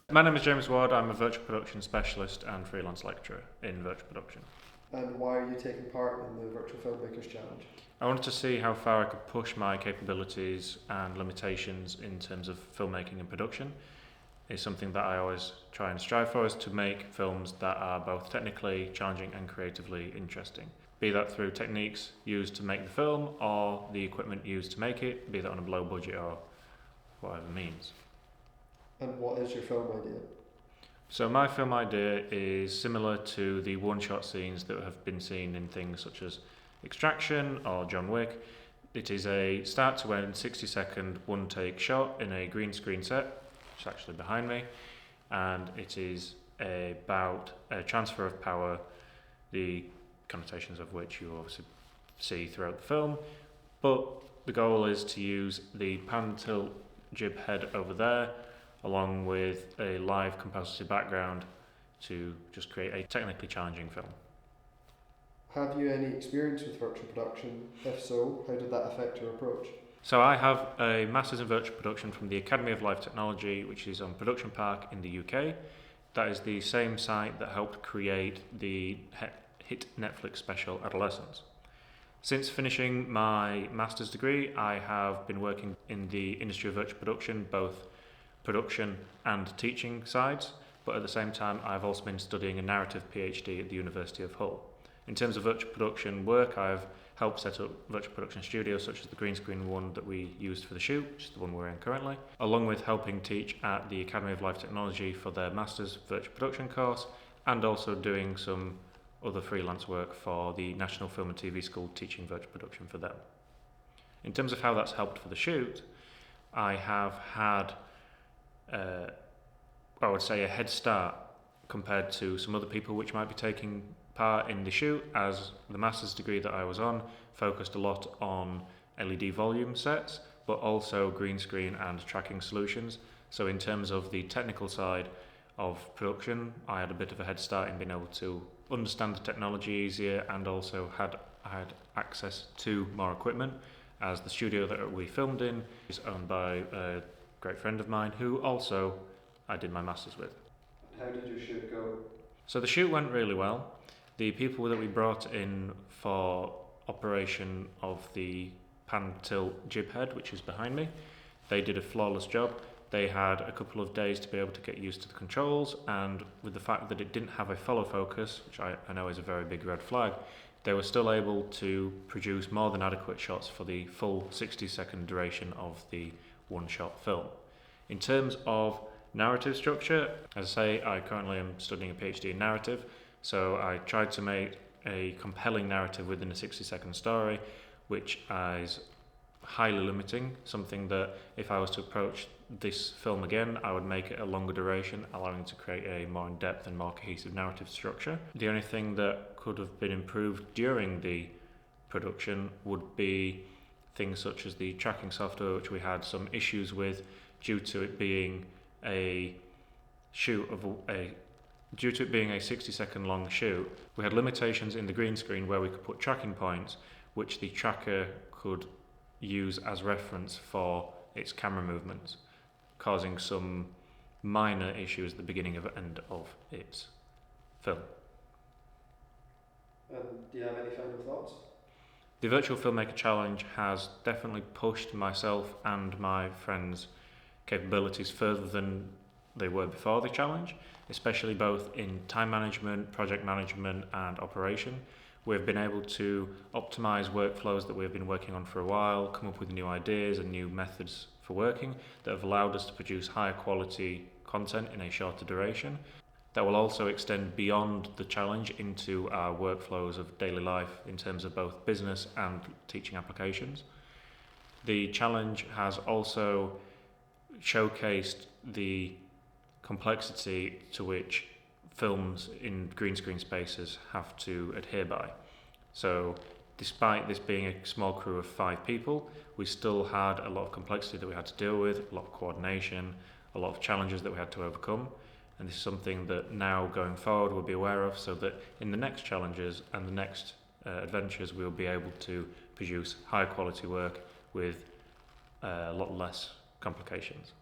My name is James Ward. I'm a virtual production specialist and freelance lecturer in virtual production. And why are you taking part in the Virtual Filmmakers Challenge? I wanted to see how far I could push my capabilities and limitations in terms of filmmaking and production. It's something that I always try and strive for, is to make films that are both technically challenging and creatively interesting. Be that through techniques used to make the film or the equipment used to make it, be that on a low budget or whatever means. And what is your film idea? So my film idea is similar to the one-shot scenes that have been seen in things such as Extraction or John Wick. It is a start-to-end 60-second one-take shot in a green screen set, which is actually behind me, and it is about a transfer of power, the connotations of which you obviously see throughout the film, but the goal is to use the pan tilt jib head over there along with a live composited background to just create a technically challenging film. Have you any experience with virtual production? If so, how did that affect your approach? So I have a Masters in Virtual Production from the Academy of Live Technology, which is on Production Park in the UK. That is the same site that helped create the hit Netflix special Adolescence. Since finishing my master's degree, I have been working in the industry of virtual production, both production and teaching sides, but at the same time I've also been studying a narrative PhD at the University of Hull. In terms of virtual production work, I've helped set up virtual production studios such as the green screen one that we used for the shoot, which is the one we're in currently, along with helping teach at the Academy of Live Technology for their master's virtual production course, and also doing some other freelance work for the National Film and TV School teaching virtual production for them. In terms of how that's helped for the shoot, I have had I would say a head start compared to some other people which might be taking part in the shoot, as the master's degree that I was on focused a lot on LED volume sets, but also green screen and tracking solutions. So in terms of the technical side of production, I had a bit of a head start in being able to understand the technology easier, and also I had access to more equipment, as the studio that we filmed in is owned by a great friend of mine who also I did my master's with. How did your shoot go? So the shoot went really well. The people that we brought in for operation of the pan tilt jib head, which is behind me, they did a flawless job. They had a couple of days to be able to get used to the controls, and with the fact that it didn't have a follow focus, which I know is a very big red flag, they were still able to produce more than adequate shots for the full 60-second duration of the one-shot film. In terms of narrative structure, as I say, I currently am studying a PhD in narrative, so I tried to make a compelling narrative within a 60-second story, which is highly limiting, something that if I was to approach this film again, I would make it a longer duration, allowing to create a more in-depth and more cohesive narrative structure. The only thing that could have been improved during the production would be things such as the tracking software, which we had some issues with due to it being a 60-second long shoot. We had limitations in the green screen where we could put tracking points, which the tracker could use as reference for its camera movements, causing some minor issues at the beginning and end of its film. And do you have any final thoughts? The Virtual Filmmaker Challenge has definitely pushed myself and my friends' capabilities further than they were before the challenge, especially both in time management, project management and operation. We've been able to optimize workflows that we've been working on for a while, come up with new ideas and new methods for working that have allowed us to produce higher quality content in a shorter duration. That will also extend beyond the challenge into our workflows of daily life in terms of both business and teaching applications. The challenge has also showcased the complexity to which films in green screen spaces have to adhere by. So despite this being a small crew of 5 people, we still had a lot of complexity that we had to deal with, a lot of coordination, a lot of challenges that we had to overcome. And this is something that now going forward we'll be aware of, so that in the next challenges and the next adventures we'll be able to produce high quality work with a lot less complications.